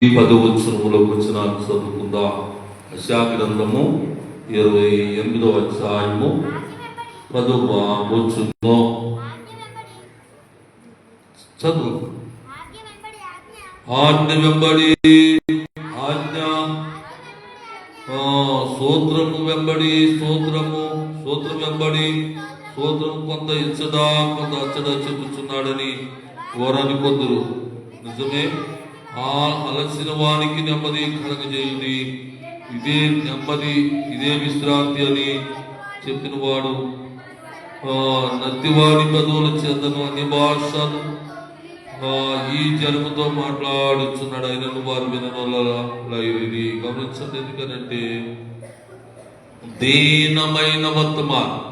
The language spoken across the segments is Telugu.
ఈ 10వ వచనంలో చదువుకుందాం. యెషయా గ్రంథము 28వ అధ్యాయము 10వ వచనం చదువు. ఆజ్ఞ వెంబడి ఆజ్ఞ, స్తోత్రము వెంబడి స్తోత్రము, స్తోత్రం వెంబడి స్తోత్రము, కొంత ఇచ్చడా కొంత అచ్చడా చెప్పుచున్నాడని వారని కొందరు. నిజమే, ఆ అలసిన వానికి నెమ్మది కలగజేయుడి, ఇదే నెమ్మది, ఇదే విశ్రాంతి అని చెప్పిన వాడు నత్తివాడి పదవుల చేతను అన్ని భాషలు ఈ జనముతో మాట్లాడుచున్నాడు. అయినను వారు విననొల్లది. గమనించండి, ఎందుకనంటే దీనమైన వర్తమానం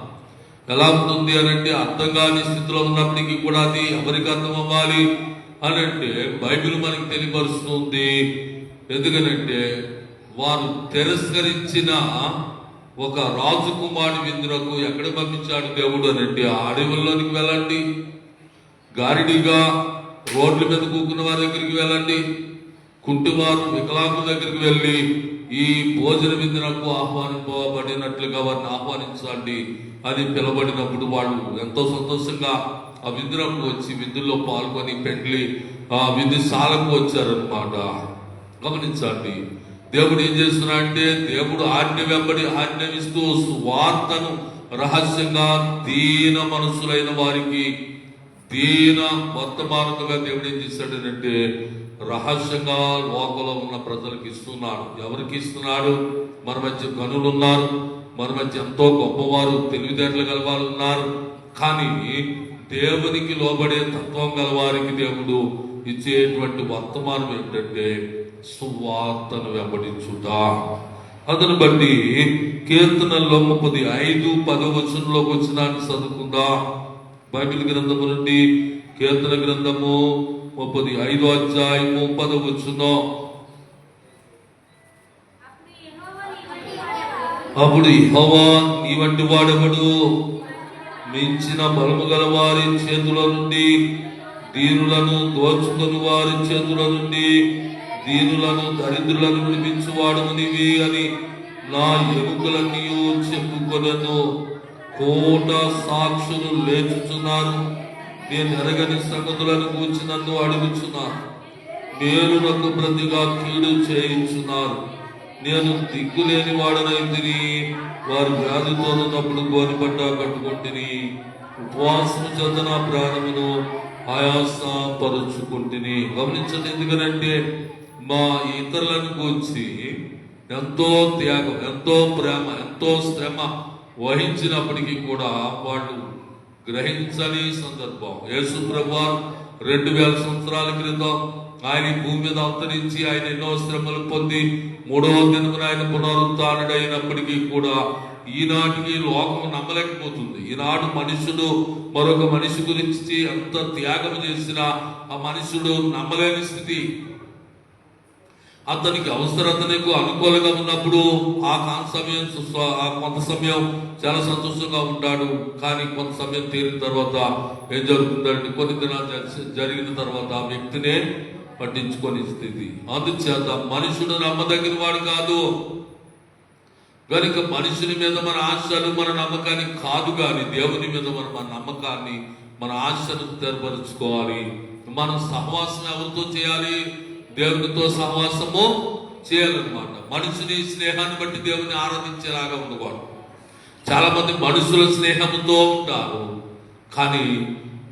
ఎలా ఉంటుంది అనంటే, అర్థం కాని స్థితిలో ఉన్నప్పటికీ కూడా అది ఎవరికి అర్థం అవ్వాలి అనంటే బైబిల్ మనకి తెలియపరుస్తుంది. ఎందుకనంటే వారు తిరస్కరించిన ఒక రాజకుమారి విందులకు ఎక్కడ పంపించాడు దేవుడు అనంటే, అడవుల్లోనికి వెళ్ళండి, గారిడిగా రోడ్ల మీద కూకున్న వారి దగ్గరికి వెళ్ళండి, కుంటివారు వికలాంగుల దగ్గరికి వెళ్ళి ఈ భోజన విందునకు ఆహ్వానింపబడినట్లుగా వారిని ఆహ్వానించండి అని పిలబడినప్పుడు వాళ్ళు ఎంతో సంతోషంగా ఆ విందులకు వచ్చి విందుల్లో పాల్గొని పెండ్లి ఆ విందుశాలకు వచ్చారనమాట. గమనించండి, దేవుడు ఏం చేస్తున్నాడంటే, దేవుడు ఆజ్ఞ వెంబడి ఆజ్ఞవిస్తూ వార్తను రహస్యంగా దీన మనసులైన వారికి దీన వర్తమానంగా దేవుడు ఏం చేశాడనంటే రహస్యంగా లోకంలో ఉన్న ప్రజలకు ఇస్తున్నాడు. ఎవరికి ఇస్తున్నాడు? మన మధ్య గనులు ఉన్నారు, మన మధ్య ఎంతో గొప్పవారు, తెలివితేటలు గలవారు ఉన్నారు. కానీ దేవునికి లోబడే తత్వం గలవారికి దేవుడు ఇచ్చేటువంటి వర్తమానం ఏంటంటే సువార్తను వెంబడించుట. అతను బట్టి కీర్తనల్లో 35-10 వచనంలోకి వచ్చినాన్ని చదువుకుందా. బైబిల్ గ్రంథము నుండి కీర్తన గ్రంథము 35వ అధ్యాయము 10వ వచనం. అప్పుడు యెహోవా నీ వంటి వాడెవడు? మించిన బలము గల వారి చేతుల నుండి, దీనులను దోచుకొని వారి చేతుల నుండి, దీనులను దరిద్రులను విడిపించువాడము నీవి అని నా ఎముకలన్నీ చెప్పుకొనెను. కోట సాక్షులు లేచుచున్నారు, నేను ఎరగని సంగతులను గూర్చి నన్ను అడుగుచున్నారు. మేలు నాకు ప్రతిగా కీడు చేయించున్నారు. నేను దిక్కులేని వాడనైతిని, వారి వ్యాధితో ఉన్నప్పుడు గోనిపట్ట కట్టుకుంటుని, ఉపవాసము చేత నా ప్రాణమును ఆయాస పరుచుకుంటుని. గమనించండి, ఎందుకనంటే మా ఇతరులను గురించి ఎంతో త్యాగం, ఎంతో ప్రేమ, ఎంతో శ్రమ వహించినప్పటికీ కూడా వాళ్ళు గ్రహించని సందర్భం. యేసు ప్రభువారు 2000 సంవత్సరాల క్రితం ఆయన భూమి మీద అవతరించి ఆయన ఎన్నో శ్రమలు పొంది 3వ దినమున ఆయన పునరుత్థానుడైనప్పటికీ కూడా ఈనాటికి లోకం నమ్మలేకపోతుంది. ఈనాడు మనుషుడు మరొక మనిషి గురించి ఎంత త్యాగం చేసినా ఆ మనుషుడు నమ్మలేని స్థితి. అతనికి అవసరతకు అనుకూలంగా ఉన్నప్పుడు కొంత సమయం చాలా సంతోషంగా ఉంటాడు. కానీ కొంత సమయం తీరిన తర్వాత ఏం జరుగుతుందంటే, కొన్ని దినాలు జరిగిన తర్వాత ఆ వ్యక్తినే పట్టించుకొని స్థితి. అందుచేత మనుషుడు నమ్మదగిన వాడు కాదు కనుక మనుషుని మీద మన ఆశలు, మన నమ్మకాన్ని కాదు, కానీ దేవుని మీద మన నమ్మకాన్ని, మన ఆశను స్థిరపరుచుకోవాలి. మనం సహవాసం ఎవరితో చేయాలి? దేవునితో సహవాసము చేయాలన్నమాట. మనుషుని స్నేహాన్ని బట్టి దేవుని ఆరాధించేలాగా ఉండకూడదు. చాలా మంది మనుషుల స్నేహంతో ఉంటారు, కానీ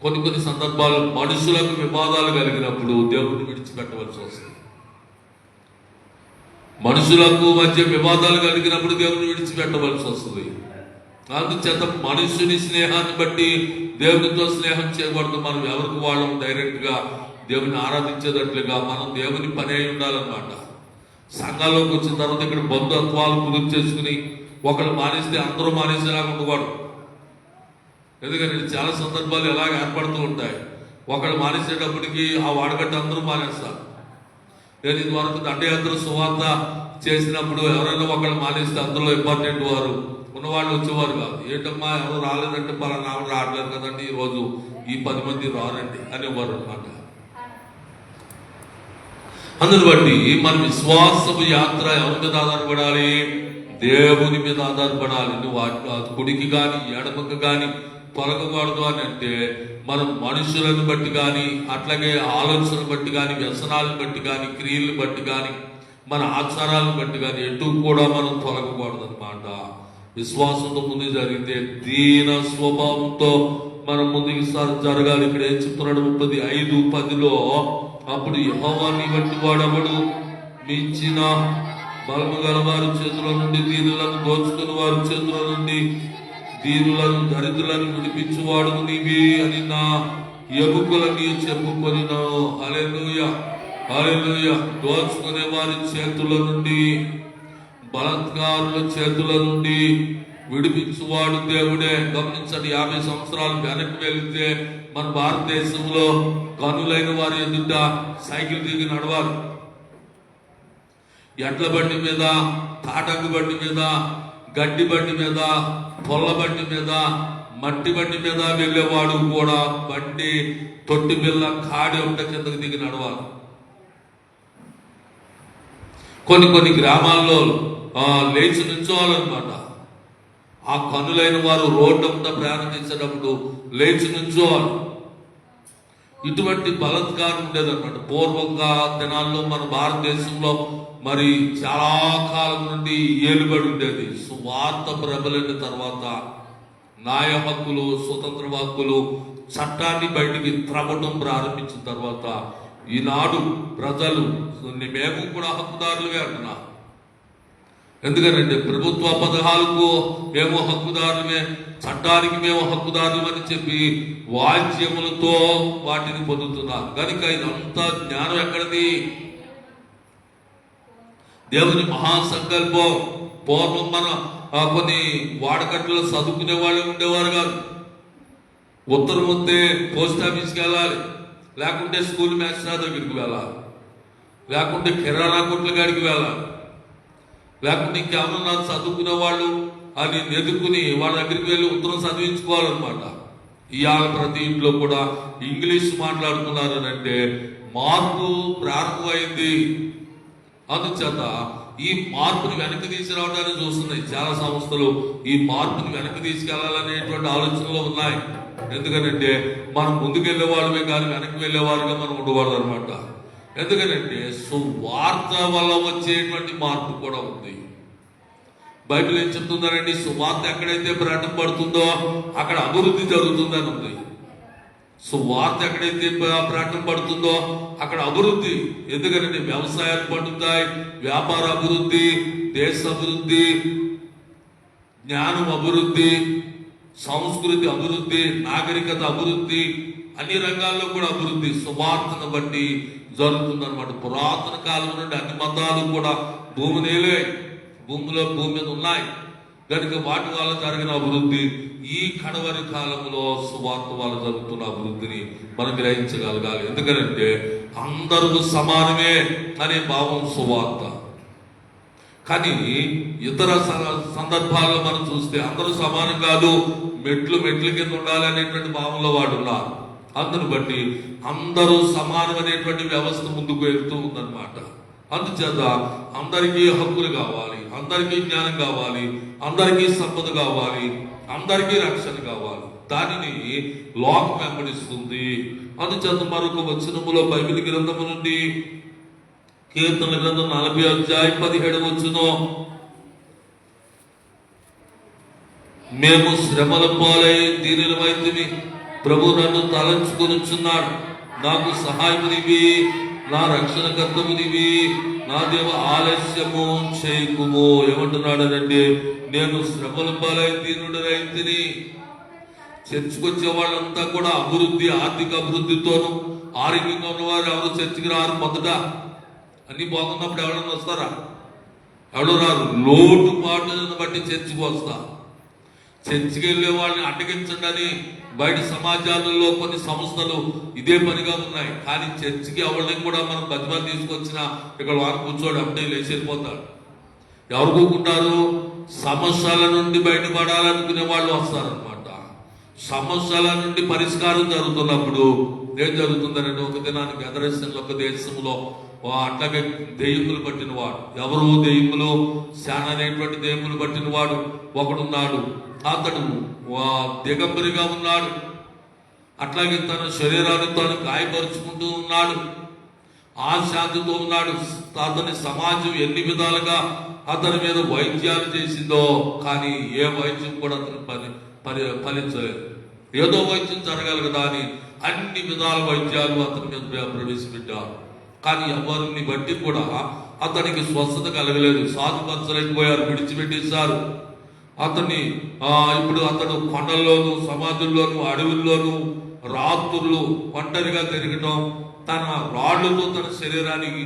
కొన్ని సందర్భాలు మనుషులకు వివాదాలు కలిగినప్పుడు దేవుడిని విడిచిపెట్టవలసి వస్తుంది. మనుషులకు మధ్య వివాదాలు కలిగినప్పుడు దేవుడిని విడిచిపెట్టవలసి వస్తుంది. అందుచేత మనుషుని స్నేహాన్ని బట్టి దేవునితో స్నేహం చేయకూడదు. మనం ఎవరికి వాళ్ళం డైరెక్ట్గా దేవుని ఆరాధించేటట్లుగా మనం దేవుని పని అయి ఉండాలన్నమాట. సంఘాల్లోకి వచ్చిన తర్వాత ఇక్కడ బంధుత్వాలు కుదురు చేసుకుని ఒకళ్ళు మానేస్తే అందరూ మానేసేలాగా ఉండకూడదు. ఎందుకంటే చాలా సందర్భాలు ఎలాగ ఏర్పడుతూ ఉంటాయి. ఒకళ్ళు మానేసేటప్పటికి ఆ వాడగట్ట అందరూ మానేస్తారు. నేను ఇదివరకు దండయాత్ర సువార్త చేసినప్పుడు ఎవరైనా ఒకళ్ళు మానేస్తే అందులో ఇంపార్టెంట్ వారు ఉన్నవాళ్ళు వచ్చేవారు కాదు. ఏంటమ్మా ఎవరు రాలేదంటే పలానా ఆవిడ రావట్లేదు కదండి, ఈరోజు ఈ 10 మంది రారండి అనేవారు అనమాట. అందుని బట్టి మన విశ్వాసపు యాత్ర ఎవరి మీద ఆధారపడాలి? దేవుని మీద ఆధారపడాలి. నువ్వు కుడికి కానీ ఎడమకు కానీ తొలగకూడదు అని అంటే మనం మనుషులను బట్టి కానీ, అట్లాగే ఆలోచనలు బట్టి కానీ, వ్యసనాలను బట్టి కానీ, క్రియలను బట్టి కానీ, మన ఆచారాలను బట్టి కానీ ఎటు కూడా మనం తొలగకూడదు అనమాట. విశ్వాసంతో ముందు జరిగితే దీన స్వభావంతో మనం ముందుకు జరగాలి. ఇక్కడ ఏం చెప్తున్నాడు 35:10 అప్పుడు యెహోవాని బట్టి వాడెవడు? మించిన బలము గల వారి చేతుల నుండి దీనులను దోచుకుని వారి చేతుల నుండి దీనులను దరిద్రులను విడిపించువాడు నీవి అని నా ఎముకలని చెప్పుకొనిను. హల్లెలూయా, హల్లెలూయా. దోచుకునే వారి చేతుల నుండి, బలాత్కారుల చేతుల నుండి విడిపించువాడు దేవుడే. గమనించండి, 50 సంవత్సరాలు వెనక్కి వెళితే మన భారతదేశంలో కనులైన వారి ఎదుట సైకిల్ దిగి నడవాలి. ఎడ్ల బండి మీద, తాటంగు బండి మీద, గడ్డి బండి మీద, పొల్ల బండి మీద, మట్టి బండి మీద వెళ్ళేవాడు కూడా బండి తొట్టి బిల్ల కాడి ఉంట కిందకి దిగి నడవాలి. కొన్ని గ్రామాల్లో లేచి నుంచోవాలన్నమాట. ఆ కనులైన వారు రోడ్డు అంతా ప్రయాణించేటప్పుడు లేచి నుంచోవాలి. ఇటువంటి బలాత్కారం ఉండేదన్నమాట పూర్వంగా దినాల్లో. మన భారతదేశంలో మరి చాలా కాలం నుండి ఏలుబడి ఉండేది. సువార్త ప్రబలిన తర్వాత న్యాయ హక్కులు, స్వతంత్ర హక్కులు, చట్టాన్ని బయటికి త్రవ్వటం ప్రారంభించిన తర్వాత ఈనాడు ప్రజలు, మేము కూడా హక్కుదారులమే అంటున్నా. ఎందుకంటే ప్రభుత్వ పథకాలకు మేము హక్కుదారులమే, చట్టానికి మేము హక్కుదారులు అని చెప్పి వాద్యములతో వాటిని పొందుతున్నారు. కనుక ఇదంతా జ్ఞానం ఎక్కడిది? దేవుని మహాసంకల్పం. పూర్వం మన కొన్ని వాడకట్లో చదువుకునే వాళ్ళు ఉండేవారు కాదు. ఉత్తరం వస్తే పోస్ట్ ఆఫీస్కి వెళ్ళాలి, లేకుంటే స్కూల్ మాస్టర్ దగ్గరికి వెళ్ళాలి, లేకుంటే కిరాణా కొట్ల కాడికి వెళ్ళాలి, లేకుంటే ఇంకెవరన్నా చదువుకునే వాళ్ళు అని ఎదుర్కొని వాళ్ళ దగ్గరికి వెళ్ళి ఉత్తరం చదివించుకోవాలన్నమాట. ఇవాళ ప్రతి ఇంట్లో కూడా ఇంగ్లీష్ మాట్లాడుతున్నారు అని అంటే మార్పు ప్రారంభమైంది. అందుచేత ఈ మార్పుని వెనక్కి తీసుకురావడానికి చూస్తున్నాయి చాలా సంస్థలు. ఈ మార్పుని వెనక్కి తీసుకెళ్లాలనేటువంటి ఆలోచనలు ఉన్నాయి. ఎందుకనంటే మనం ముందుకెళ్లే వాళ్ళమే కానీ వెనక్కి వెళ్ళేవారుగా మనం ఉండకూడదు అనమాట. ఎందుకనంటే సువార్త వల్ల వచ్చేటువంటి మార్పు కూడా ఉంది. బైబిల్ ఏం చెప్తుందండి? సువార్త ఎక్కడైతే ప్రకటనపడుతుందో అక్కడ అభివృద్ధి జరుగుతుందని ఉంది. సువార్త ఎక్కడైతే ప్రకటన పడుతుందో అక్కడ అభివృద్ధి. ఎందుకంటే వ్యవసాయాలు పండుతాయి, వ్యాపార అభివృద్ధి, దేశ అభివృద్ధి, జ్ఞానం అభివృద్ధి, సంస్కృతి అభివృద్ధి, నాగరికత అభివృద్ధి, అన్ని రంగాల్లో కూడా అభివృద్ధి సువార్తను బట్టి జరుగుతుందన్నమాట. పురాతన కాలం నుండి అన్ని మతాలు కూడా భూమి మీద ఉన్నాయి. కనుక వాటి వల్ల జరిగిన అభివృద్ధి, ఈ కడవరి కాలంలో సువార్త వల్ల జరుగుతున్న అభివృద్ధిని మనం గ్రహించగలగాలి. ఎందుకంటే అందరూ సమానమే అనే భావం సువార్త. కానీ ఇతర సందర్భాల్లో మనం చూస్తే అందరూ సమానం కాదు, మెట్లు కింద ఉండాలి అనేటువంటి భావంలో వాడు ఉన్నారు. అందుని బట్టి అందరూ సమానం అనేటువంటి వ్యవస్థ ముందుకు వెళ్తూ ఉందన్నమాట. అందుచేత అందరికీ హక్కులు కావాలి, అందరికీ జ్ఞానం కావాలి, అందరికీ సంపద కావాలి, అందరికీ రక్షణ కావాలి. దానిని లోకం వెంబడిస్తుంది. అందుచేత మరొక వచనములో బైబిల్ గ్రంథము నుండి కీర్తన గ్రంథం 40:17 మేము శ్రమల పాలై దీనులమైతిమి, ప్రభు నన్ను తలంచుకొనుచున్నాడు, నాకు సహాయమునివి, నా రక్షణ కర్తమునివి, నా దేవ ఆలస్యము చేయకుము. ఏమంటున్నాడనండి? నేను శ్రమల పాలై దీనుడనైతిని. చర్చికొచ్చే వాళ్ళంతా కూడా అభివృద్ధి, ఆర్థిక అభివృద్ధితోనూ ఆరోగ్యంగా ఉన్నవారు ఎవరు చర్చికి రారు. మొదట అన్ని బాగున్నప్పుడు ఎవరన్నా వస్తారా? ఎవరు రారు. లోటుపాట్లను బట్టి చర్చికి వస్తా. చర్చికి వెళ్ళే వాళ్ళని అడ్డగించండి అని బయట సమాజాలలో కొన్ని సంస్థలు ఇదే పనిగా ఉన్నాయి. కానీ చర్చికి ఎవరిని కూడా మనం బతిమాలు తీసుకొచ్చినా ఇక్కడ వారు కూర్చోడు, అప్పుడే లేచి వెళ్ళిపోతాడు. ఎవరు కూకుంటారు? సమస్యల నుండి బయటపడాలనుకునే వాళ్ళు వస్తారనమాట. సమస్యల నుండి పరిష్కారం జరుగుతున్నప్పుడు ఏం జరుగుతుందంటే, ఒక దినానికి ఎదరస్యంలో ఒక దేశంలో అట్లాగే దెయ్యములు పట్టినవాడు. ఎవరు దెయ్యములు? శాన అనేటువంటి దెయ్యములు పట్టినవాడు ఒకడున్నాడు. అతడు దిగంబరిగా ఉన్నాడు. అట్లాగే తన శరీరాన్ని తాను గాయపరుచుకుంటూ ఉన్నాడు. ఆశాంతితో ఉన్నాడు. అతని సమాజం ఎన్ని విధాలుగా అతని మీద వైద్యాలు చేసిందో, కానీ ఏ వైద్యం కూడా అతను ఫలించలేదు. ఏదో వైద్యం జరగాలి కదా అని అన్ని విధాల వైద్యాలు అతని మీద ప్రవేశపెట్టారు. కానీ ఎవరిని బట్టి కూడా అతనికి స్వస్థత కలగలేదు. సాధుపరచలేకపోయారు, విడిచిపెట్టేశారు అతన్ని. ఇప్పుడు అతడు కొండల్లోనూ సమాధుల్లోనూ అడవుల్లోనూ రాత్రులు ఒంటరిగా తిరగటం, తన రాళ్లతో తన శరీరానికి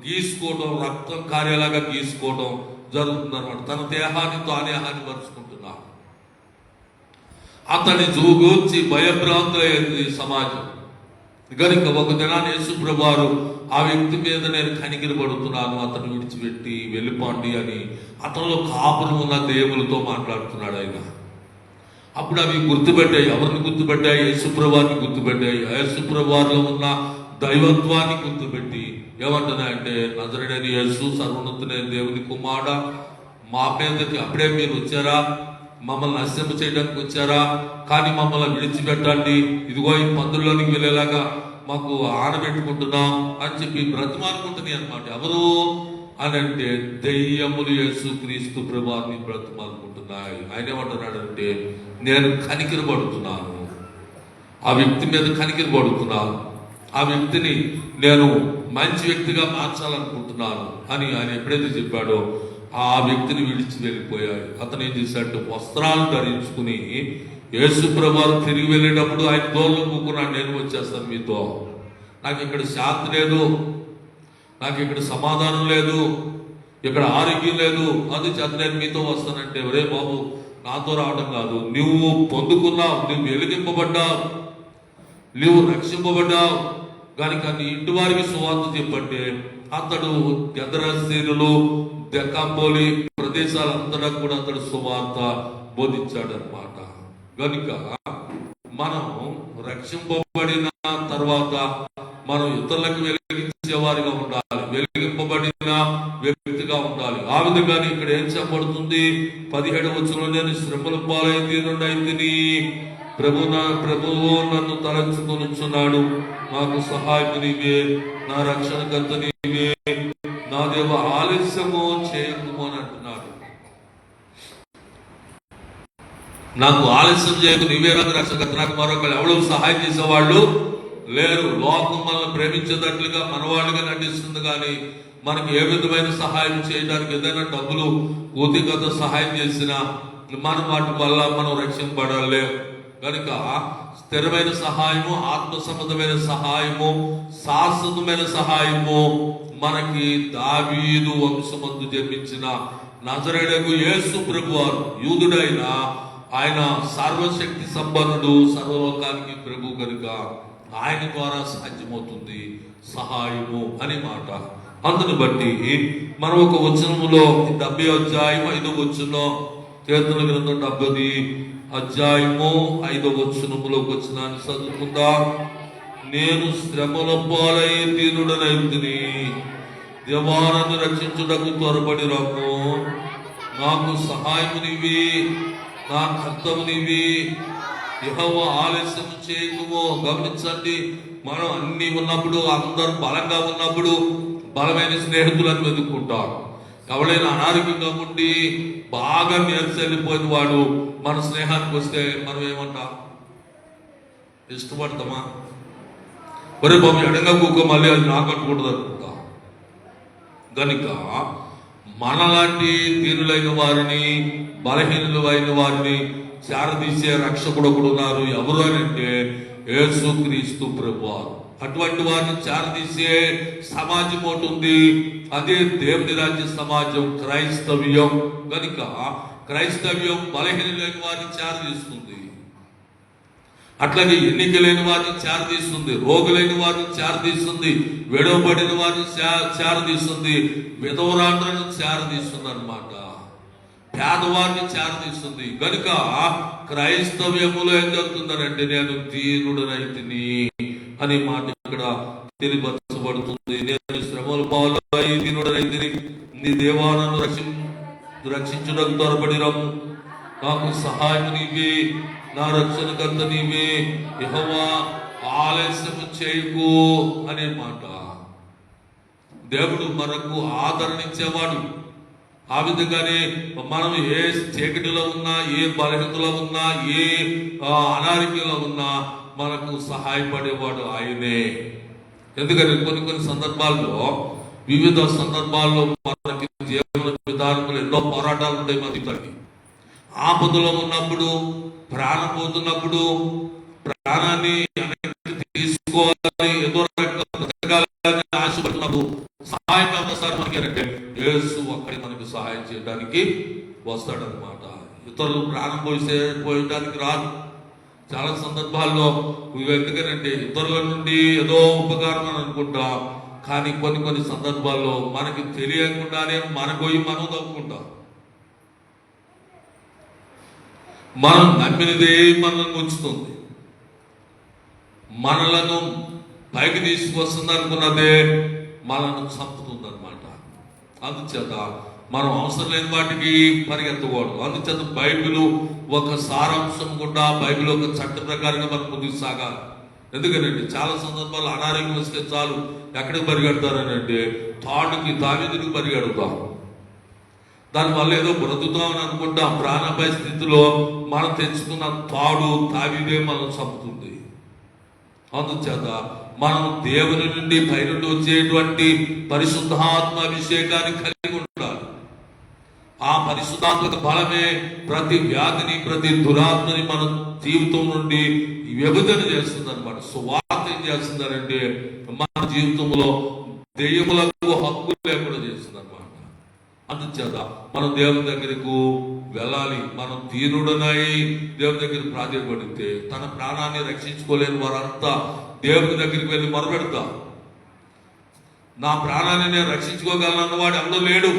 గీసుకోవడం, రక్తం కార్యాలాగా గీసుకోవడం జరుగుతుందన్నమాట. తన దేహాన్ని తానే హానిపరుచుకుంటున్నాడు. అతని చూచి భయభ్రాంతులైంది సమాజం. గనుక ఒక దినాన్ని యేసుప్రభువు వారు ఆ వ్యక్తి మీద నేను కనికిరి పడుతున్నాను, అతను విడిచిపెట్టి వెళ్ళిపోండి అని అతనిలో కాపురం ఉన్న దేవులతో మాట్లాడుతున్నాడు ఆయన. అప్పుడు అవి గుర్తుపెట్టాయి. ఎవరిని గుర్తుపెట్టాయి? యేసుప్రభువాన్ని గుర్తుపెట్టాయి. యేసుప్రభువారిలో ఉన్న దైవత్వాన్ని గుర్తుపెట్టి ఏమంటున్నాయంటే, నజరేయుడైన యేసు సర్వోన్నతుడైన దేవుని కుమారుడా, మా మీదకి అప్పుడే మీరు వచ్చారా? మమ్మల్ని నశింప చేయడానికి వచ్చారా? కానీ మమ్మల్ని విడిచిపెట్టండి, ఇదిగో ఈ పందుల్లోనికి వెళ్ళేలాగా మాకు ఆనబెట్టుకుంటున్నాం అని చెప్పి బ్రతిమాలుకుంటున్నాయి అన్నమాట. ఎవరు అని అంటే దెయ్యములు యేసుక్రీస్తు ప్రభువుని బ్రతిమాలుకుంటున్నాయి. ఆయన ఏమంటున్నాడంటే, నేను కనికిరి పడుతున్నాను, ఆ వ్యక్తి మీద కనికిరి పడుతున్నాను, ఆ వ్యక్తిని నేను మంచి వ్యక్తిగా మార్చాలనుకుంటున్నాను అని ఆయన ఎప్పుడైతే చెప్పాడో ఆ వ్యక్తిని విడిచి వెళ్ళిపోయాడు. అతను ఏం చేశాడు? వస్త్రాలు ధరించుకుని యేసుప్రభువు తిరిగి వెళ్ళేటప్పుడు ఆయన దోళ్ళు కూకున్నాడు, నేను వచ్చేస్తాను మీతో, నాకు ఇక్కడ శాంతి లేదు, నాకు ఇక్కడ సమాధానం లేదు, ఇక్కడ ఆరోగ్యం లేదు, అందుచేత నేను మీతో వస్తానంటే, ఒరే బాబు నాతో రావడం కాదు, నువ్వు పొందుకున్నావు, నువ్వు వెలిగింపబడ్డావు, నువ్వు రక్షింపబడ్డావు కనుక నీ ఇంటి వారికి సువార్త చెప్పంటే అతడు గెదరసీనులు దెక్కాపోలి ప్రదేశాలంతటా కూడా అతడు సువార్త బోధించాడు అన్నమాట. కనుక మనం రక్షింపబడిన తర్వాత మనం ఇతరులకు వెలిగించే వారిగా ఉండాలి, వెలిగింపబడిన వ్యక్తిగా ఉండాలి. ఆ విధంగానే ఇక్కడ ఏం చెప్పబడుతుంది? 17వ వచనంలో, నేను శ్రమల పాలైంది ప్రభువు నన్ను తలంచుకొనుచున్నాడు, నాకు సహాయం నీవే, నా రక్షణకర్త నీవే, నా దేవ ఆలస్యము చేయకుము అని అంటున్నాడు. నాకు ఆలస్యం చేయకు, నీవే నాకు రక్షణకర్త. నాకు మరొకరు ఎవరు సహాయం చేసేవాళ్ళు లేరు. లోకం మనల్ని ప్రేమించేటట్లుగా మనవాళ్ళుగా నటిస్తుంది, కానీ మనకి ఏ విధమైన సహాయం చేయడానికి ఏదైనా డబ్బులు పూర్తిగత సహాయం చేసినా మనం వాటి వల్ల మనం రక్షింపబడాలి. కనుక స్థిరమైన సహాయము, ఆత్మ సంబంధమైన సహాయము, శాశ్వతమైన సహాయము మనకి దావీదు వంశమందు జన్మించిన నజరేయుడగు యేసు ప్రభువారు, యూదుడైన ఆయన సర్వశక్తి సంపన్నుడు, సర్వలోకానికి ప్రభు కనుక ఆయన ద్వారా సాధ్యమవుతుంది సహాయము అని మాట. అందుని బట్టి మనం ఒక వచనములో 70 అధ్యాయం 5వ వచనంలో, కీర్తనల గ్రంథం 70 అధ్యాయము 5వ వచనములోకి వచ్చినాన్ని చదువుకుందాం. నేను శ్రమల పాలై దీనుడనైతిని, దేవాలను రక్షించుటకు త్వరపడి రమ్ము, నాకు సహాయము నీవి, నా కర్తము నీవి, యెహోవా ఆలస్యం చేయకుము. గమనించండి, మనం అన్ని ఉన్నప్పుడు, అందరూ బలంగా ఉన్నప్పుడు బలమైన స్నేహితులను వెతుక్కుంటాం. ఎవరైనా అనారోగ్యంగా ఉండి బాగా నీరసెళ్ళిపోయిన వాడు మన స్నేహానికి వస్తే మనం ఏమంటాం? ఇష్టపడతామా? ఒరే బాబు ఎడంగా కూకో, మళ్ళీ అది నాకు కట్టుకుంటుంది అనుకుంటా. కనుక మనలాంటి దీనులైన వారిని, బలహీనులు అయిన వారిని చేరదీసే రక్షకుడు ఒకడు ఉన్నారు. ఎవరు అని అంటే యేసుక్రీస్తు ప్రభువారు. అటువంటి వారిని చేరదీసే సమాజం ఒకటి ఉంది, అదే దేవుని రాజ్య సమాజం, క్రైస్తవ్యం. కనుక క్రైస్తవ్యం బలహీనులైన వారిని చేరదీస్తుంది, అట్లాగే ఎన్నికలైన వారిని చేరదీస్తుంది, రోగులైన వారిని చేరదీస్తుంది, విడవబడిన వారిని చేరదీస్తుంది, విధవరాండ్రను చేరదీస్తుంది అన్నమాట, పేదవారిని చేరదీస్తుంది. కనుక క్రైస్తవ్యములో ఏం జరుగుతుందనంటే, నేను దీనుడనైతిని అనే మాట ఇక్కడ తెలియపరచబడుతుంది. నేను శ్రమల పాలై దీనుడనైతిని, నీ దేవా నన్ను రక్షించుటకు త్వరపడి రమ్ము. నాకు సహాయం నీవే, నా రక్షణకర్త నీవే. యెహోవా ఆలస్యం చేయకు అనే మాట. దేవుడు మనకు ఆదరణ ఇచ్చేవాడు. ఆ విధంగానే మనం ఏ చీకటిలో ఉన్నా, ఏ బలహీనతలో ఉన్నా, ఏ అనారోగ్యంలో ఉన్నా మనకు సహాయపడేవాడు ఆయనే. ఎందుకంటే కొన్ని సందర్భాల్లో, వివిధ సందర్భాల్లో మనకి జీవన విధానంలో ఎన్నో పోరాటాలు ఉంటాయి. మనకి ఆపదలో ఉన్నప్పుడు, ప్రాణం పోతున్నప్పుడు, ప్రాణాన్ని తీసుకోవాలి, ఏదో రకాలని ఆశపడుతున్నప్పుడు సహాయం అవసరం మనకి అంటే యేసు ఒక్కడి మనకి సహాయం చేయడానికి వస్తాడనమాట. ఇతరులు ప్రాణం పోయడానికి రాదు. చాలా సందర్భాల్లో ఎందుకనంటే ఇతరుల నుండి ఏదో ఉపకారం అని అనుకుంటాం, కానీ కొన్ని సందర్భాల్లో మనకి తెలియకుండానే మన పోయి మనం తప్పుకుంటాం. మనం నమ్మినదే మనల్ని ఉంచుతుంది, మనలను పైకి తీసుకొస్తుంది అనుకున్నదే మనల్ని చంపుతుంది అనమాట. అందుచేత మనం అవసరం లేని వాటికి పరిగెత్తకూడదు. అందుచేత బైబిల్ ఒక సారాంశం కూడా, బైబిల్ ఒక చట్ట ప్రకారంగా మనం ముందుకు సాగాలి. ఎందుకంటే చాలా సందర్భాల్లో అనారోగ్యం వస్తే చాలు ఎక్కడికి పరిగెడతారని అంటే తాడుకి, తావీదుకి పరిగెడతాం. దానివల్ల ఏదో బ్రతుకుతామని అనుకుంటాం. ప్రాణాపాయ స్థితిలో మనం తెచ్చుకున్న తాడు, తావీదే మనం చంపుతుంది. అందుచేత మనం దేవుని నుండి పైనుండి వచ్చేటువంటి పరిశుద్ధాత్మ అభిషేకాన్ని కలిగి ఉండాలి. ఆ పరిశుద్ధాత్మక బలమే ప్రతి వ్యాధిని, ప్రతి దురాత్మని మన జీవితం నుండి విభజన చేస్తుంది అనమాట. సువార్త ఏం చేస్తుందంటే మన జీవితంలో దెయ్యములకు హక్కు లేకుండా చేస్తుంది అనమాట. అందుచేత మనం దేవుని దగ్గరకు వెళ్ళాలి. మనం దీనుడనై దేవుని దగ్గర ప్రాధాన్యపడితే తన ప్రాణాన్ని రక్షించుకోలేని వారంతా దేవుని దగ్గరికి వెళ్ళి మొరపెడతా. నా ప్రాణాన్ని నేను రక్షించుకోగలను అన్నవాడు ఎవడో లేడు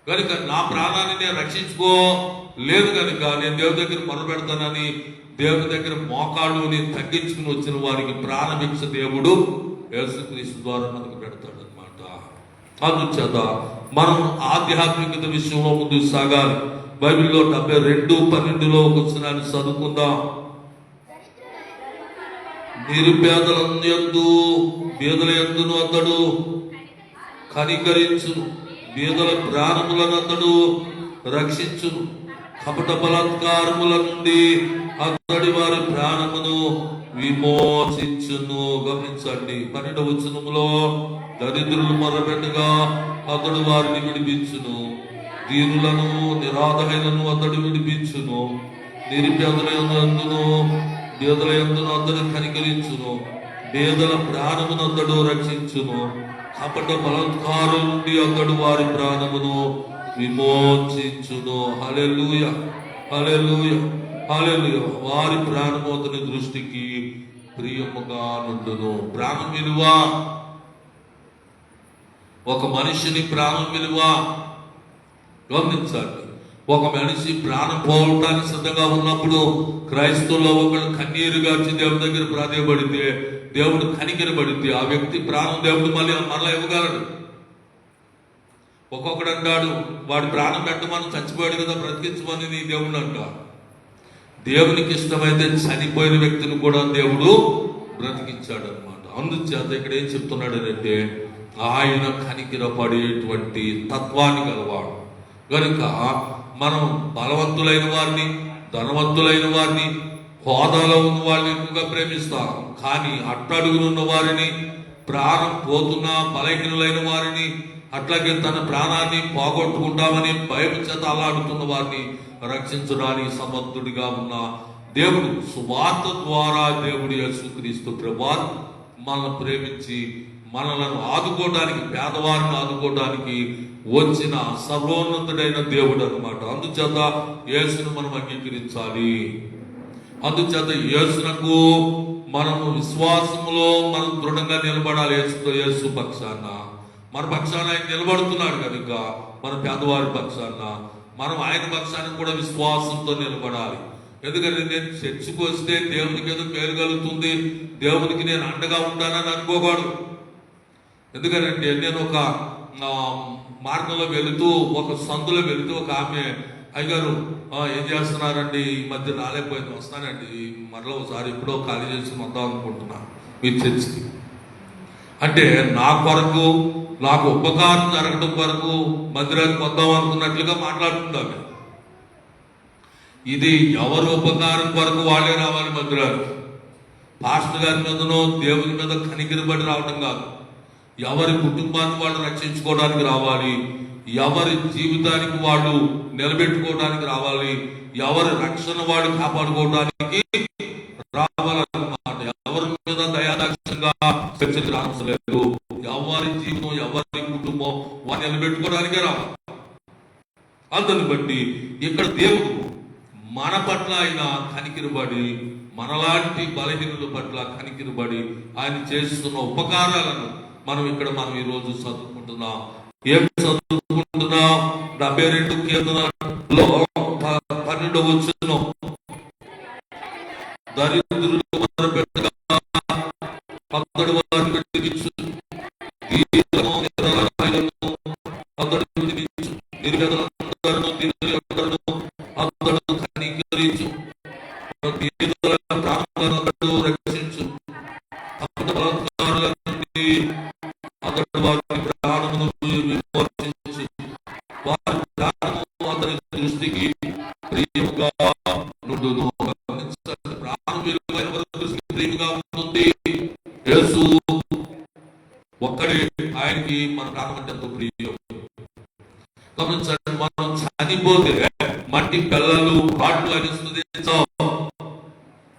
కనుక, నా ప్రాణాన్ని నేను రక్షించుకోలేదు కనుక నేను దేవుని దగ్గర మొరపెడతానని దేవుని దగ్గర మోకాళ్ళుని తగ్గించుకుని వచ్చిన వారికి ప్రాణభిక్ష దేవుడు యేసుక్రీస్తు ద్వారా మనకు పెడతాడు అనమాట. అందుచేత మనం ఆధ్యాత్మికత విషయంలో ముందుకు సాగాలి. బైబిల్లో 72:12 ఒక వచనాన్ని చదువుకుందాం. నిరుపేదలందు బీదల యందును అతడు కనికరించును, బీదల ప్రాణములను అతడు రక్షించును, కపట బలాత్కారముల నుండి అతడి వారి ప్రాణమును విమోచించును. గమనించండి, 12వ వచనములో దరిద్రులు మొరపెట్టగా అతడు వారిని విడిపించును, దీనులను నిరాధైలను అతడు విడిపించును, నిరుపేదల యందును బీదల యందును అతడు కనికరించును, బీదల ప్రాణమును అతడు రక్షించును, కపట బలాత్కారం నుండి అతడు వారి ప్రాణమును విమోచించును. హల్లెలూయా, హల్లెలూయా, హల్లెలూయా. వారి ప్రాణము అతని దృష్టికి ప్రియముగా నుండును. ప్రాణం విలువ, ఒక మనిషిని ప్రాణం విలువ గమనించండి. ఒక మనిషి ప్రాణం పోవటానికి సిద్ధంగా ఉన్నప్పుడు క్రైస్తవుల్లో ఒకడు కన్నీరు గార్చి దేవుడి దగ్గర ప్రాధేయపడితే, దేవుడు కనికరపడితే ఆ వ్యక్తి ప్రాణం దేవుడు మరలా ఇవ్వగలడు. ఒక్కొక్కడు అంటాడు, వాడి ప్రాణం పెట్టమని చచ్చిపోయాడు కదా బ్రతికించమని నీ దేవుడు అంట. దేవునికి ఇష్టమైతే చనిపోయిన వ్యక్తిని కూడా దేవుడు బ్రతికించాడు అనమాట. అందుచేత ఇక్కడ ఏం చెప్తున్నాడు అంటే ఆయన కనికరపడేటువంటి తత్వాన్ని గలవాడు కనుక మనం బలవంతులైన వారిని, ధనవంతులైన వారిని, హోదాలో ఉన్న వారిని ఎక్కువగా ప్రేమిస్తాం. కానీ అట్టడుగునున్న వారిని, ప్రాణం పోతున్న బలహీనులైన వారిని, అట్లాగే తన ప్రాణాన్ని పోగొట్టుకుంటామని భయం చేత అలాడుతున్న వారిని రక్షించడానికి సమర్థుడిగా ఉన్న దేవుడు, సువార్త ద్వారా దేవుడు యేసుక్రీస్తు ప్రభువు మనల్ని ప్రేమించి మనలను ఆదుకోవడానికి, పేదవారిని ఆదుకోవడానికి వచ్చిన సర్వోన్నతుడైన దేవుడు అనమాట. అందుచేత యేసును మనం అంగీకరించాలి. అందుచేత యేసునకు మనము విశ్వాసములో మనం దృఢంగా నిలబడాలి. యేసు పక్షాన, మన పక్షాన ఆయన నిలబడుతున్నాడు కనుక మన పేదవారి పక్షాన మనం ఆయన పక్షానికి కూడా విశ్వాసంతో నిలబడాలి. ఎందుకంటే నేను చర్చికి వస్తే దేవునికి ఏదో పేరు కలుగుతుంది, దేవునికి నేను అండగా ఉంటానని అనుకోకూడదు. ఎందుకంటే నేను ఒక మార్గంలో వెళుతూ, ఒక సందులో వెళుతూ ఒక ఆమె, అయ్యగారు ఏం చేస్తున్నారండి, ఈ మధ్య రాలేకపోయింది, వస్తానండి మరలో ఒకసారి ఎప్పుడో ఖాళీ చేసుకుని వద్దాం అనుకుంటున్నాను మీరు చర్చికి అంటే, నా కొరకు నాకు ఉపకారం జరగడం కొరకు మందిరానికి వద్దాం అనుకున్నట్లుగా మాట్లాడుతుందామె. ఇది ఎవరు ఉపకారం కొరకు వాళ్ళే రావాలి మందిరానికి. పాస్టర్ గారి మీదనో దేవుని మీద కనిగిరబడి రావడం కాదు. ఎవరి కుటుంబాన్ని వాళ్ళు రక్షించుకోవడానికి రావాలి, ఎవరి జీవితానికి వాళ్ళు నిలబెట్టుకోవడానికి రావాలి, ఎవరి రక్షణ వాళ్ళు కాపాడుకోవడానికి రావాలన్నమాట. ఎవరి మీద దయాదాక్షంగా అవసరం లేదు. ఎవరి జీవితం, ఎవరి కుటుంబం వారిని నిలబెట్టుకోవడానికే రావాలి. అందుని బట్టి ఇక్కడ దేవుడు మన పట్ల ఆయన కనికిరబడి, మనలాంటి బలహీనుల పట్ల కనికిరబడి ఆయన చేస్తున్న ఉపకారాలను మనం ఈరోజు చదువుకుంటున్నాం. ఏం చదువుకుంటున్నాం? 72 కీర్తనలో 12వ వచనం, దరిద్రులు మొదలుపెట్టగా అతడు వారిని విడిపించు, అతడు విడిపించు, నిర్గతులందరూ అతడు కనికరించు, ప్రాణాలను రక్షించు, బలాత్కారుల నుండి అతడు వారి ప్రాణమును విమోచించు, వారి ప్రాణము అతని దృష్టికి ప్రియముగా నుండును. ప్రాణం విలువైన దృష్టికి ప్రియముగా ఉంటుంది. యేసు ఒక్కడే, ఆయనకి మన ప్రాణం అంటే ఎంతో ప్రియం. గమనించండి, మనం చనిపోతే మట్టి పిల్లలు పాటలు అనిస్తుంది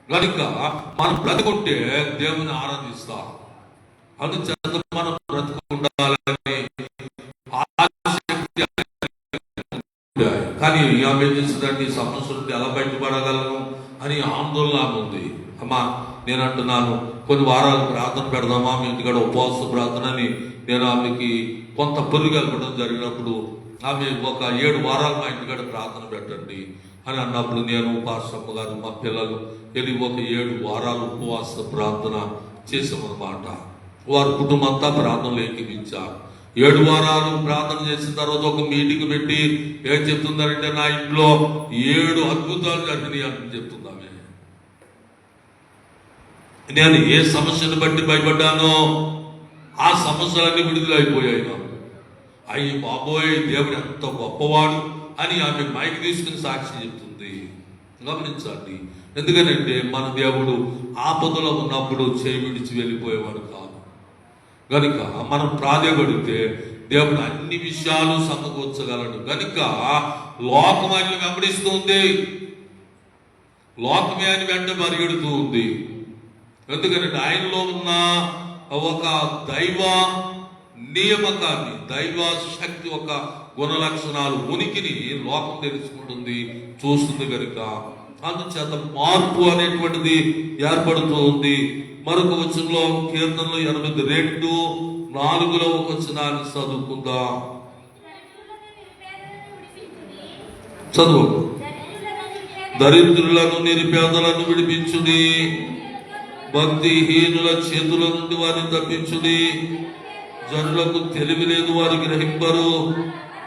కనుక మనం బ్రతుకుంటే దేవుని ఆరాధిస్తాం. అందుచేత మనం బ్రతుకుండాలని ఆసక్తి. కానీ ఆమె ఏం చేస్తుందంటే, ఈ సమస్య నుండి ఎలా బయటపడగలను అని ఆందోళన ఉంది. అమ్మా, నేను అంటున్నాను, కొన్ని వారాలు ప్రార్థన పెడదామా మీ ఇంటికాడ ఉపవాస ప్రార్థన అని నేను ఆమెకి కొంత పొరుగు వెళ్ళడం జరిగినప్పుడు, ఆమె ఒక 7 వారాలు మా ఇంటికాడ ప్రార్థన పెట్టండి అని అన్నప్పుడు, నేను పాస్టమ్మ గారు మా పిల్లలు వెళ్ళి ఒక 7 వారాలు ఉపవాస ప్రార్థన చేసామన్నమాట. వారి కుటుంబం అంతా ప్రార్థనలు ఏకీవించారు. 7 వారాలు ప్రార్థన చేసిన తర్వాత ఒక మీటింగ్ పెట్టి ఏం చెప్తుందంటే, నా ఇంట్లో 7 అద్భుతాలు జరిగినాయి అని చెప్తుందామే. నేను ఏ సమస్యను బట్టి భయపడ్డానో ఆ సమస్యలన్నీ విడుదలైపోయాయి నాకు. అయ్యి బాబోయ్, దేవుడు ఎంత గొప్పవాడు అని ఆమె మైకి తీసుకుని సాక్షి చెప్తుంది. గమనించండి, ఎందుకనంటే మన దేవుడు ఆపదలో ఉన్నప్పుడు చేయి విడిచి వెళ్ళిపోయేవాడు కాదు. కనుక మనం ప్రాధేయపడితే దేవుడు అన్ని విషయాలు సమకూర్చగలడు. కనుక లోకం ఆయన వెంబడిస్తుంది, లోకమే ఆయన వెంట పరిగెడుతూ ఉంది. ఎందుకంటే ఆయనలో ఉన్న ఒక దైవ నియామకాన్ని, దైవ శక్తి, ఒక గుణ లక్షణాలు, ఉనికిని లోకం తెలుసుకుంటుంది, చూస్తుంది. కనుక అందుచేత మార్పు అనేటువంటిది ఏర్పడుతూ ఉంది. మరొక వచనంలో, కీర్తనలు 82:4 ఒక వచనాన్ని చదువుకుందాం. చదువు. దరిద్రులను నిరుపేదలను విడిపించుడి, భక్తిహీనుల చేతుల నుండి వారిని తప్పించుడి. జనులకు తెలివి లేదు, వారు గ్రహింపరు,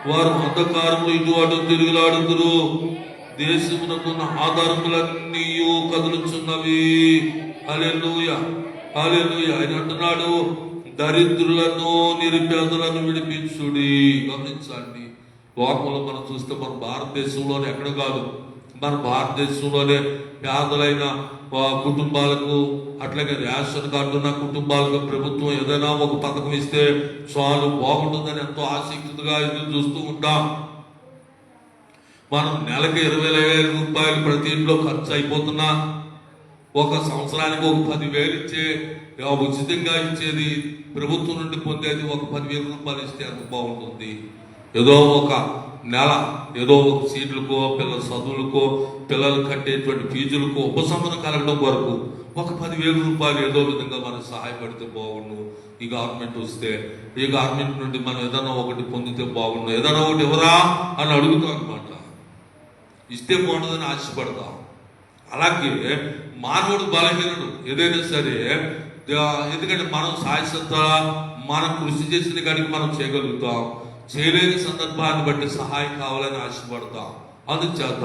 వారు అంధకారములు ఇటు అటు తిరుగులాడుతురు. దేశమునకున్న ఆధారములన్నీ కదులుచున్నవి. హల్లెలూయా, హల్లెలూయా. ఆయన అంటున్నాడు, దరిద్రులను నిరుపేదలను విడిపించుడి. గమనించండి, లోకంలో మనం చూస్తే మన భారతదేశంలోనే, ఎక్కడ కాదు, మన భారతదేశంలోనే పేదలైన కుటుంబాలకు, అట్లాగే రేషన్ కార్డు ఉన్న కుటుంబాలకు ప్రభుత్వం ఏదైనా ఒక పథకం ఇస్తే చాలు బాగుంటుందని ఎంతో ఆసక్తిగా ఎదురు చూస్తూ ఉంటాం. మనం నెలకి 20,000 రూపాయలు ప్రతి ఇంట్లో ఖర్చు అయిపోతున్నా, ఒక సంవత్సరానికి ఒక 10,000 ఇచ్చే, ఉచితంగా ఇచ్చేది ప్రభుత్వం నుండి పొందేది ఒక 10,000 రూపాయలు ఇస్తే ఎంత బాగుంటుంది. ఏదో ఒక నెల, ఏదో ఒక సీట్లకో, పిల్లల చదువులకో, పిల్లలు కట్టేటువంటి ఫీజులకో ఉపశమనం కలగడం వరకు ఒక 10,000 రూపాయలు ఏదో విధంగా మనకు సహాయపడితే బాగుండు. ఈ గవర్నమెంట్ వస్తే, ఈ గవర్నమెంట్ నుండి మనం ఏదైనా ఒకటి పొందితే బాగుండు, ఏదైనా ఒకటి ఎవరా అని అడుగుతాం అనమాట. ఇస్తే బాగుంటుందని ఆశపడతాం. అలాగే మానవుడు బలహీనుడు ఏదైనా సరే, ఎందుకంటే మనం శాశ్వత మనం కృషి చేసిన కాడికి మనం చేయగలుగుతాం, చేయలేని సందర్భాన్ని బట్టి సహాయం కావాలని ఆశపడతాం. అందుచేత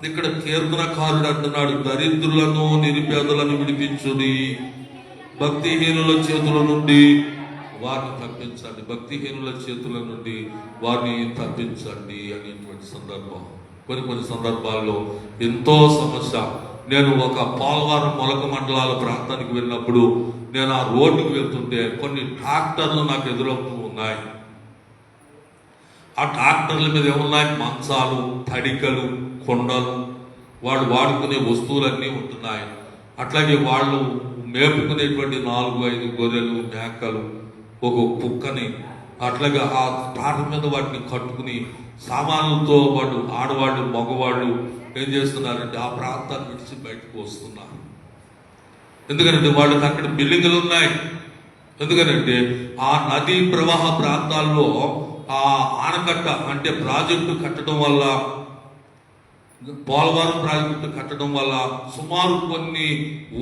ఇక్కడ కీర్తనకారుడు అంటున్నాడు, దరిద్రులను నిరుపేదలను విడిపించుడి, భక్తిహీనుల చేతుల నుండి వారిని తప్పించండి, భక్తిహీనుల చేతుల నుండి వారిని తప్పించండి అనేటువంటి సందర్భం. కొన్ని సందర్భాల్లో ఎంతో సమస్య. నేను ఒక పోలవరం మొలక మండలాల ప్రాంతానికి వెళ్ళినప్పుడు నేను ఆ రోడ్డుకు వెళ్తుంటే కొన్ని ట్రాక్టర్లు నాకు ఎదురవుతూ ఉన్నాయి. ఆ ట్రాక్టర్ల మీద ఏమున్నాయి, మంచాలు, తడికలు, కొండలు, వాళ్ళు వాడుకునే వస్తువులన్నీ ఉంటున్నాయి. అట్లాగే వాళ్ళు మేపుకునేటువంటి 4-5 గొర్రెలు, మేకలు, ఒక కుక్కని, అట్లాగే ఆ ట్రాక్టర్ మీద వాటిని కట్టుకుని సామాన్లతో వాళ్ళు ఆడవాళ్ళు మగవాళ్ళు ఏం చేస్తున్నారంటే ఆ ప్రాంతాన్ని విడిచి బయటకు వస్తున్నారు. ఎందుకంటే వాళ్ళకి అక్కడ బిల్డింగులు ఉన్నాయి. ఎందుకనంటే ఆ నదీ ప్రవాహ ప్రాంతాల్లో ఆ ఆనకట్ట అంటే ప్రాజెక్టు కట్టడం వల్ల, పోలవరం ప్రాజెక్టు కట్టడం వల్ల సుమారు కొన్ని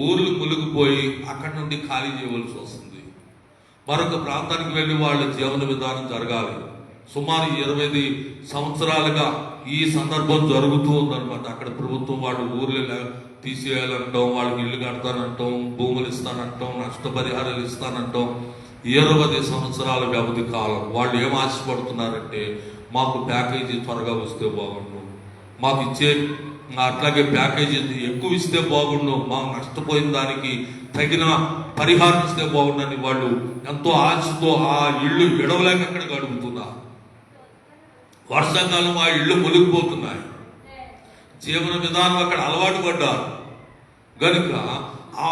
ఊర్లు మునిగిపోయి అక్కడి నుండి ఖాళీ చేయవలసి వస్తుంది. మరొక ప్రాంతానికి వెళ్ళి వాళ్ళ జీవన విధానం జరగాలి. సుమారు 25 సంవత్సరాలుగా ఈ సందర్భం జరుగుతూ ఉందన్నమాట. అక్కడ ప్రభుత్వం వాళ్ళు ఊర్లు తీసేయాలంటాం, వాళ్ళకి ఇల్లు కడతానంటాం, భూములు ఇస్తానంటాం, నష్టపరిహారాలు ఇస్తానంటాం. 20 సంవత్సరాల వ్యవధి కాలం. వాళ్ళు ఏం ఆశపడుతున్నారంటే మాకు ప్యాకేజీ త్వరగా వస్తే బాగుండు, మాకు ఇచ్చే అట్లాగే ప్యాకేజీ ఎక్కువ ఇస్తే బాగుండు, మాకు నష్టపోయిన దానికి తగిన పరిహారం ఇస్తే బాగుండని వాళ్ళు ఎంతో ఆశతో ఆ ఇళ్ళు విడవలేక అక్కడ గడుపుతున్నారు. వర్షాకాలం ఆ ఇళ్ళు మునిగిపోతున్నాయి. జీవన విధానం అక్కడ అలవాటు పడ్డారు కనుక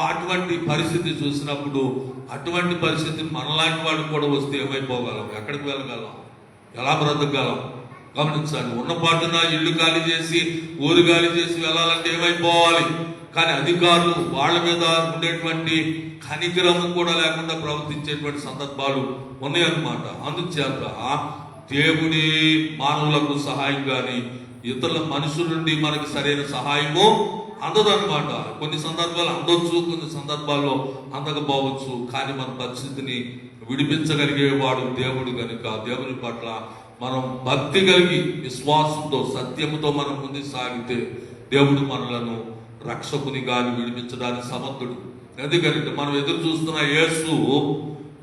అటువంటి పరిస్థితి చూసినప్పుడు, అటువంటి పరిస్థితి మనలాంటి వాళ్ళు కూడా వస్తే ఏమైపోగలం, ఎక్కడికి వెళ్ళగలం, ఎలా బ్రతకగలం గమనించండి. ఉన్నపాటున ఇల్లు ఖాళీ చేసి ఊరు ఖాళీ చేసి వెళ్ళాలంటే ఏమైపోవాలి. కానీ అధికారులు వాళ్ళ మీద ఉండేటువంటి కనికరము కూడా లేకుండా ప్రవర్తించేటువంటి సందర్భాలు ఉన్నాయన్నమాట. అందుచేత దేవుడి మానవులకు సహాయం కానీ ఇతరుల మనుషుల నుండి మనకి సరైన సహాయము అందదన్నమాట. కొన్ని సందర్భాలు అందొచ్చు, కొన్ని సందర్భాల్లో అందకపోవచ్చు. కానీ మన పరిస్థితిని విడిపించగలిగేవాడు దేవుడు కనుక దేవుని పట్ల మనం భక్తి కలిగి విశ్వాసంతో సత్యముతో మనం ముందు సాగితే దేవుడు మనలను రక్షకుని గాని విడిపించడానికి సమర్థుడు. ఎందుకంటే మనం ఎదురు చూస్తున్న యేసు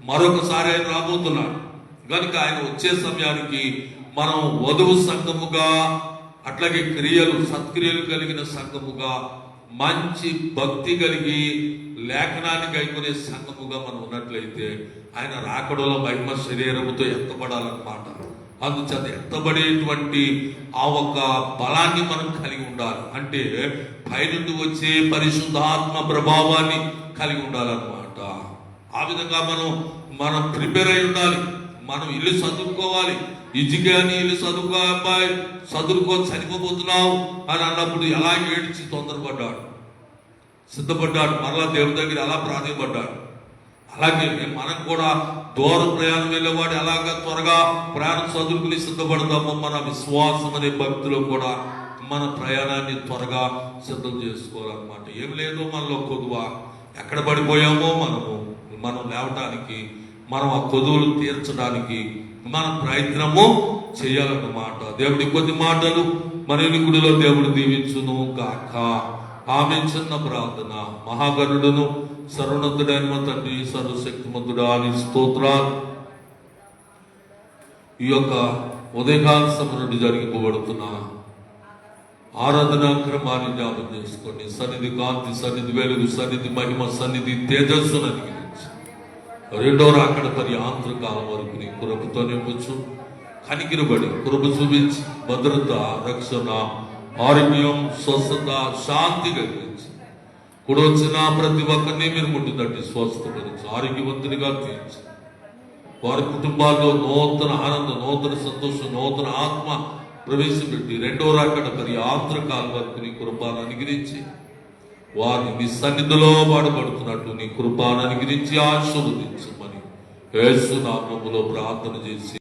మరొకసారి ఆయన రాబోతున్నాడు కనుక ఆయన వచ్చే సమయానికి మనం వధువు సంఘముగా, అట్లాగే సత్క్రియలు కలిగిన సంఘముగా, మంచి భక్తి కలిగి లేఖనాన్ని కైకొనే సంఘముగా మనం ఉన్నట్లయితే ఆయన రాకడలో మహిమ శరీరముతో ఎత్తబడాలన్నమాట. అందుచేత ఎత్తబడేటువంటి ఆ ఒక్క బలాన్ని మనం కలిగి ఉండాలి. అంటే పైనుండి వచ్చే పరిశుద్ధాత్మ ప్రభావాన్ని కలిగి ఉండాలన్నమాట. ఆ విధంగా మనం ప్రిపేర్ అయి ఉండాలి. మనం ఇల్లు చదువుకోవాలి. ఇజిగాని ఇల్లు చదువుకో అబ్బాయి, చదువుకో చనిపోతున్నావు అని అన్నప్పుడు ఎలా ఏడ్చి తొందరపడ్డాడు, సిద్ధపడ్డాడు, మరలా దేవుడి దగ్గర అలా ప్రాధాన్యపడ్డాడు. అలాగే మనం కూడా దూర ప్రయాణం వెళ్ళేవాడు ఎలాగా త్వరగా ప్రయాణం చదువుకుని సిద్ధపడతామో మన విశ్వాసం అనే భక్తిలో కూడా మన ప్రయాణాన్ని త్వరగా సిద్ధం చేసుకోవాలన్నమాట. ఏం లేదు మనలో కొదువ, ఎక్కడ పడిపోయామో మనం లేవటానికి, మనం ఆ కొదువులు తీర్చడానికి మన ప్రయత్నము చేయాలన్నమాట. దేవుడి కొద్ది మాటలు మన ఎన్నికడిలో దేవుడు దీవించును గాక. ఆమె చిన్న ప్రార్థన. మహాగణుడును సర్వోన్నతుడైన మా తండ్రి, సర్వశక్తిమంతుడా నీ స్తోత్రాలు. ఈ యొక్క ఉదయకాల సమయం జరిగిపోబడుతున్న ఆరాధనా క్రమాన్ని జ్ఞాపకం చేసుకోండి. సన్నిధి కాంతి, సన్నిధి వెలుగు, సన్నిధి మహిమ, సన్నిధి తేజస్సును అనుగ్రహించి రెండో రాకడ పర్యాంతరకాలం వరకు నీ కృపతో నింపచ్చు. కనికిరబడి కృప చూపించి భద్రత, రక్షణ, ఆరోగ్యం, స్వస్థత, శాంతి కలిగించి కూడా వచ్చిన ప్రతి ఒక్కరిని మీరు ముట్టు తట్టి స్వస్థపరిచి ఆరోగ్యవంతునిగా తీర్చి వారి కుటుంబాల్లో నూతన ఆనందం, నూతన సంతోషం, నూతన ఆత్మ ప్రవేశపెట్టి రెండో రాకడ పర్యాంతరకాలం వరకు నీ కృపను అనుగ్రహించి వారిని నీ సన్నిధిలో వాడబడుతున్నట్టు నీ కృపను అనుగ్రహించి ఆశీర్వదించమని యేసు నామములో ప్రార్థన చేసి